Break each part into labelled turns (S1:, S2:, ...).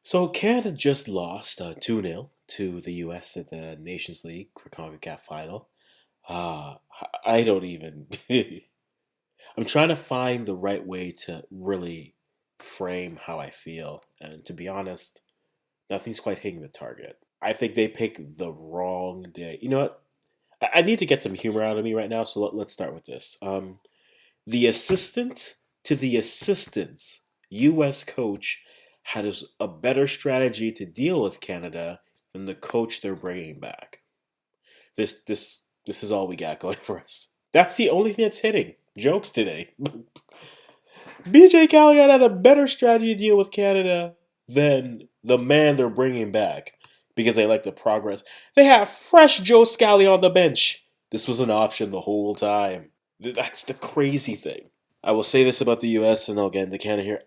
S1: So Canada just lost 2-0 to the US at the Nations League for CONCACAF final. Uh, I don't even. I'm trying to find the right way to really frame how I feel. And to be honest, nothing's quite hitting the target. I think they picked the wrong day. You know what? I need to get some humor out of me right now, so let's start with this. The assistant to the assistant's U.S. coach had a better strategy to deal with Canada than the coach they're bringing back. This is all we got going for us. That's the only thing that's hitting. Jokes today. BJ Callaghan had a better strategy to deal with Canada than the man they're bringing back because they like the progress. They have fresh Joe Scally on the bench. This was an option the whole time. That's the crazy thing. I will say this about the U.S. and I'll get into Canada here.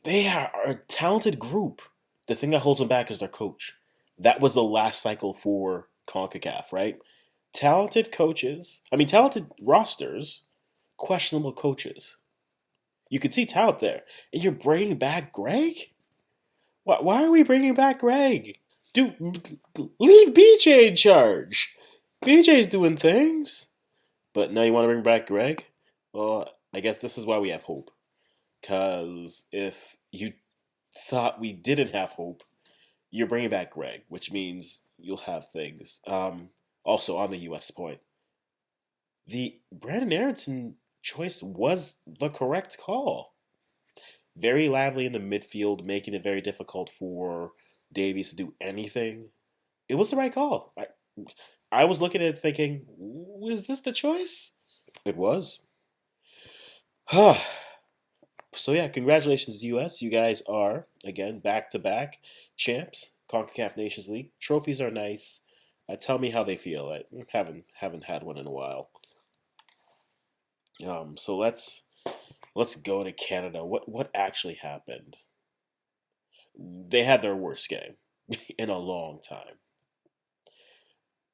S1: They are a talented group. The thing that holds them back is their coach. That was the last cycle for CONCACAF, right? Talented coaches. Talented rosters. Questionable coaches. You can see talent there, and you're bringing back Greg. Why are we bringing back Greg? Dude, leave BJ in charge. BJ's doing things, but now you want to bring back Greg? Well, I guess this is why we have hope. Because if you thought we didn't have hope, you're bringing back Greg, which means you'll have things. Also, on the U.S. point, the Brandon Aronson choice was the correct call. Very lively in the midfield, making it very difficult for Davies to do anything. It was the right call. I was looking at it thinking, was this the choice? It was. So yeah, congratulations to US. You guys are again back to back champs. CONCACAF Nations League trophies are nice. Tell me how they feel. I haven't had one in a while. So let's go to Canada. What actually happened? They had their worst game in a long time,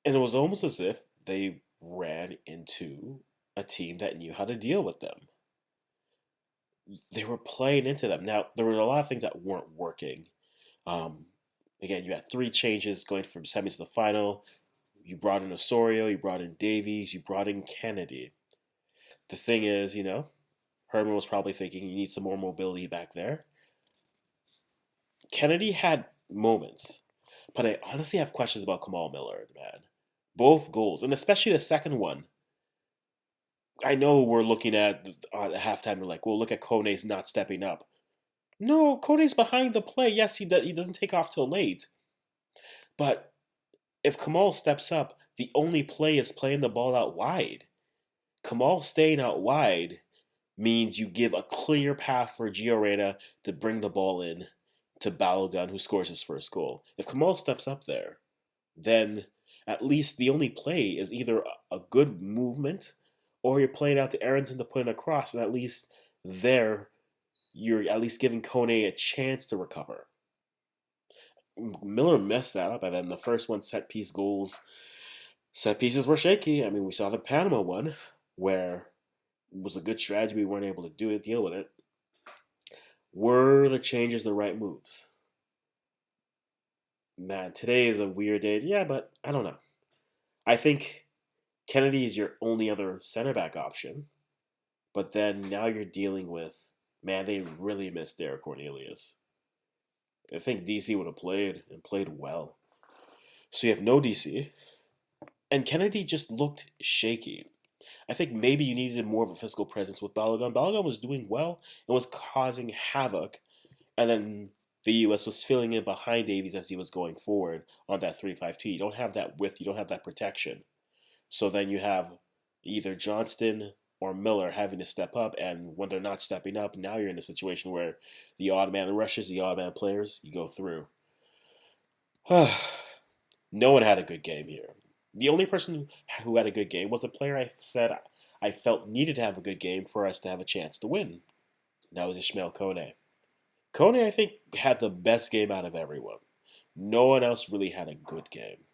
S1: and it was almost as if they ran into a team that knew how to deal with them. They were playing into them. Now there were a lot of things that weren't working. Um, Again, you had three changes going from semis to the final. You brought in Osorio, you brought in Davies, you brought in Kennedy. The thing is, Herman was probably thinking you need some more mobility back there. Kennedy had moments, but I honestly have questions about Kamal Miller, man. Both goals, and especially the second one. I know we're looking at halftime. We're like, well, look at Kone's not stepping up. No, Kone's behind the play. Yes, he doesn't take off till late, but if Kamal steps up, the only play is playing the ball out wide. Kamal staying out wide means you give a clear path for Gio Reyna to bring the ball in to Balogun, who scores his first goal. If Kamal steps up there, then at least the only play is either a good movement or you're playing out to Aronson to put in a cross, and at least there you're at least giving Kone a chance to recover. Miller messed that up, and then the first one set pieces were shaky. We saw the Panama one where it was a good strategy. We weren't able to deal with it. Were the changes the right moves? Man, today is a weird day. Yeah, but I don't know. I think Kennedy is your only other center back option. But then now you're dealing with, man, they really missed Derek Cornelius. I think DC would have played and played well. So you have no DC. And Kennedy just looked shaky. I think maybe you needed more of a physical presence with Balogun. Balogun was doing well and was causing havoc. And then the U.S. was filling in behind Davies as he was going forward on that 3-5-2. You don't have that width. You don't have that protection. So then you have either Johnston or Miller having to step up. And when they're not stepping up, now you're in a situation where the odd man rushes, the odd man players, you go through. No one had a good game here. The only person who had a good game was a player I said I felt needed to have a good game for us to have a chance to win. And that was Ishmael Kone. Kone, I think, had the best game out of everyone. No one else really had a good game.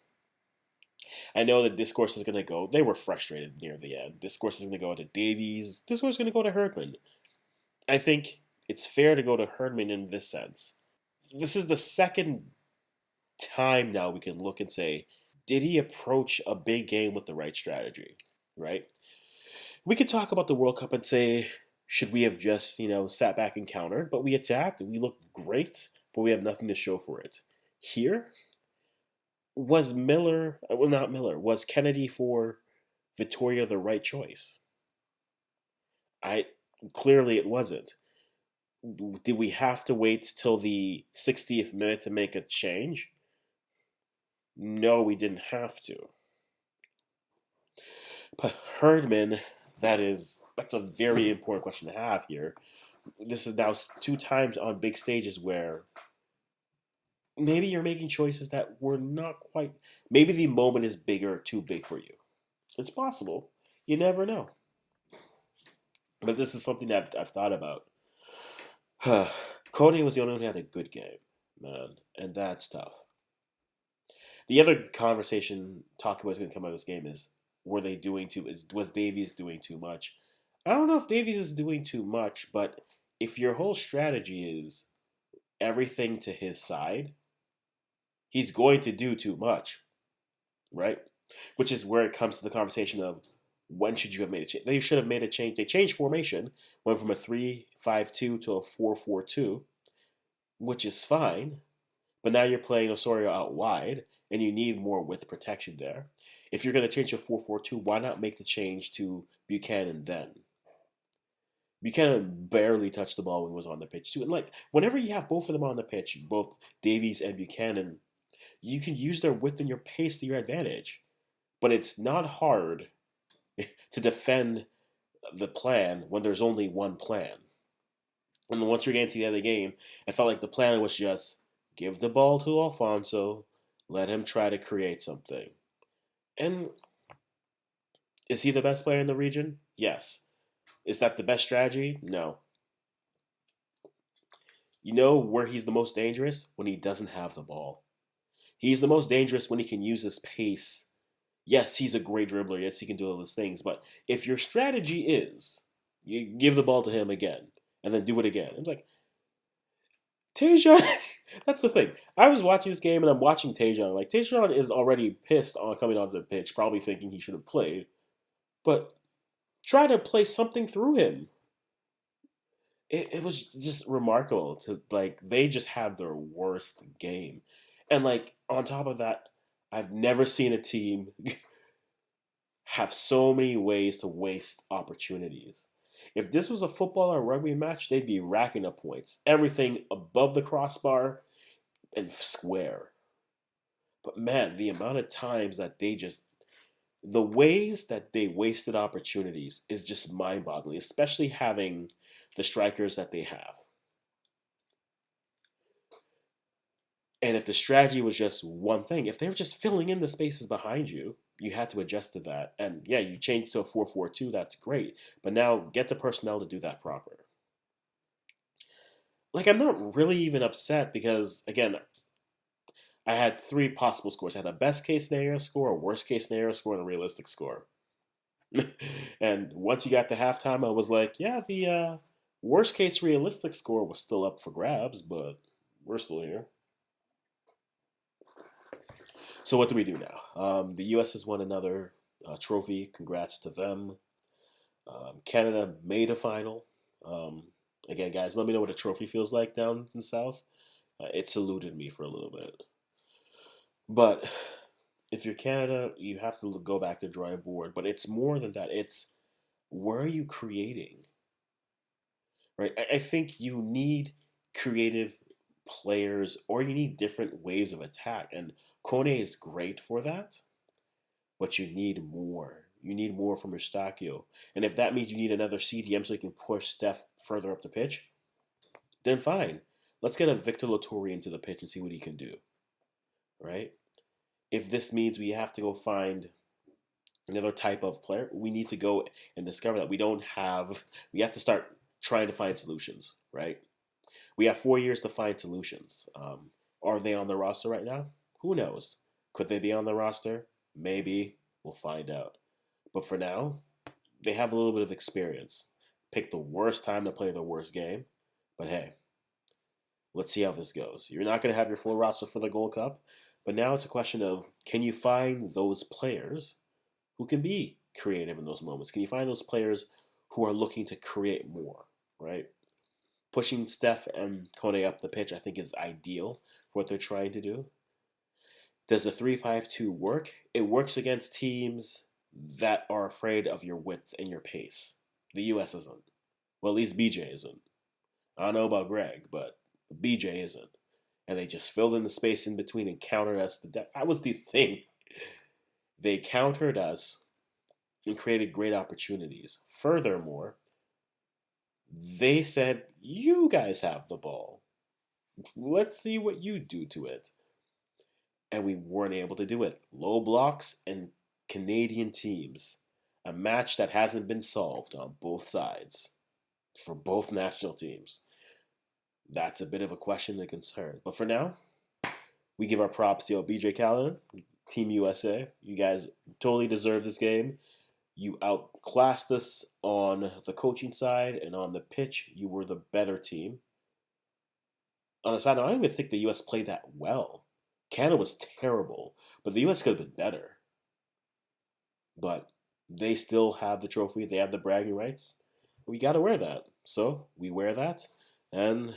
S1: I know that discourse is going to go. They were frustrated near the end. Discourse is going to go to Davies. Discourse is going to go to Herdman. I think it's fair to go to Herdman in this sense. this is the second time now we can look and say, did he approach a big game with the right strategy? Right? We could talk about the World Cup and say, should we have just, sat back and countered? But we attacked, we looked great, but we have nothing to show for it. Here, was Miller, well, not Miller, was Kennedy for Victoria the right choice? I clearly it wasn't. Did we have to wait till the 60th minute to make a change? No, we didn't have to. But Herdman, that's a very important question to have here. This is now two times on big stages where maybe you're making choices that were not quite. Maybe the moment is bigger, too big for you. It's possible. You never know. But this is something that I've thought about. Cody was the only one who had a good game, man, and that's tough. The other conversation talking about going to come out of this game is were they doing too? Was Davies doing too much? I don't know if Davies is doing too much, but if your whole strategy is everything to his side, he's going to do too much, right? Which is where it comes to the conversation of when should you have made a change? They should have made a change. They changed formation, went from a 3-5-2 to a 4-4-2, which is fine. But now you're playing Osorio out wide, and you need more width protection there. If you're going to change to 4-4-2, why not make the change to Buchanan then? Buchanan barely touched the ball when he was on the pitch too. And like whenever you have both of them on the pitch, both Davies and Buchanan, you can use their width and your pace to your advantage. But it's not hard to defend the plan when there's only one plan. And once you're getting to the end of the game, I felt like the plan was just give the ball to Alfonso, let him try to create something. And is he the best player in the region? Yes. Is that the best strategy? No. You know where he's the most dangerous? When he doesn't have the ball. He's the most dangerous when he can use his pace. Yes, he's a great dribbler. Yes, he can do all those things. But if your strategy is you give the ball to him again and then do it again, it's like, Tajon, that's the thing. I was watching this game and I'm watching Tajon. Like, Tajon is already pissed on coming onto the pitch, probably thinking he should have played. But try to play something through him. It was just remarkable to like they just have their worst game. And like on top of that, I've never seen a team have so many ways to waste opportunities. If this was a football or rugby match, they'd be racking up points. Everything above the crossbar and square. But man, the amount of times that the ways that they wasted opportunities is just mind boggling, especially having the strikers that they have. And if the strategy was just one thing, if they were just filling in the spaces behind you, you had to adjust to that. And yeah, you changed to a 4-4-2, that's great. But now get the personnel to do that proper. Like, I'm not really even upset because, again, I had three possible scores. I had a best case scenario score, a worst case scenario score, and a realistic score. And once you got to halftime, I was like, yeah, the worst case realistic score was still up for grabs, but we're still here. So what do we do now? The U.S. has won another trophy. Congrats to them. Canada made a final. Um, Again, guys, let me know what a trophy feels like down in the South. It saluted me for a little bit. But if you're Canada, you have to go back to drawing board. But it's more than that. It's where are you creating? Right? I think you need creative players or you need different ways of attack. And Kone is great for that, but you need more. You need more from Eustachio. And if that means you need another CDM so you can push Steph further up the pitch, then fine. Let's get a Victor Loturi into the pitch and see what he can do. Right? If this means we have to go find another type of player, we need to go and discover that we have to start trying to find solutions, right? We have 4 years to find solutions. Are they on the roster right now? Who knows? Could they be on the roster? Maybe. We'll find out. But for now, they have a little bit of experience. Pick the worst time to play the worst game. But hey, Let's see how this goes. You're not going to have your full roster for the Gold Cup, but now it's a question of can you find those players who can be creative in those moments? Can you find those players who are looking to create more, right? Pushing Steph and Kone up the pitch, I think, is ideal for what they're trying to do. Does a 3-5-2 work? It works against teams that are afraid of your width and your pace. The U.S. isn't. Well, at least BJ isn't. I don't know about Greg, but BJ isn't. And they just filled in the space in between and countered us to death. That was the thing. They countered us and created great opportunities. Furthermore, they said, you guys have the ball. Let's see what you do to it. And we weren't able to do it. Low blocks and Canadian teams. A match that hasn't been solved on both sides for both national teams. That's a bit of a question and concern. But for now, we give our props to BJ Callen, Team USA. You guys totally deserve this game. You outclassed us on the coaching side, and on the pitch, you were the better team. On the side note, I don't even think the U.S. played that well. Canada was terrible, but the U.S. could have been better. But they still have the trophy. They have the bragging rights. We got to wear that. So we wear that, and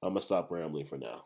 S1: I'm going to stop rambling for now.